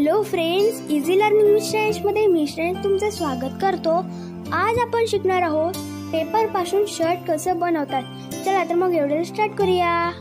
Hello friends, easy learning with Shreyansh मध्ये मी श्रेयांश तुमचे स्वागत करतो। आज आपण शिकणार आहोत पेपर पासून शर्ट कसं बनवतात। चला तर मग व्हिडिओ स्टार्ट करूया।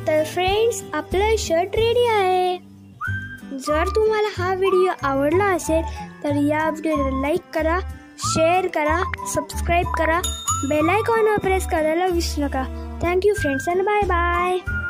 तर फ्रेंड्स, आपलं शर्ट रेडी आहे। जर तुम्हाला हा व्हिडिओ आवडला असेल तर या व्हिडिओला लाईक करा, शेअर करा, सबस्क्राइब करा, बेल आयकॉनवर प्रेस करायला विसरू नका। Thank you friends and bye bye.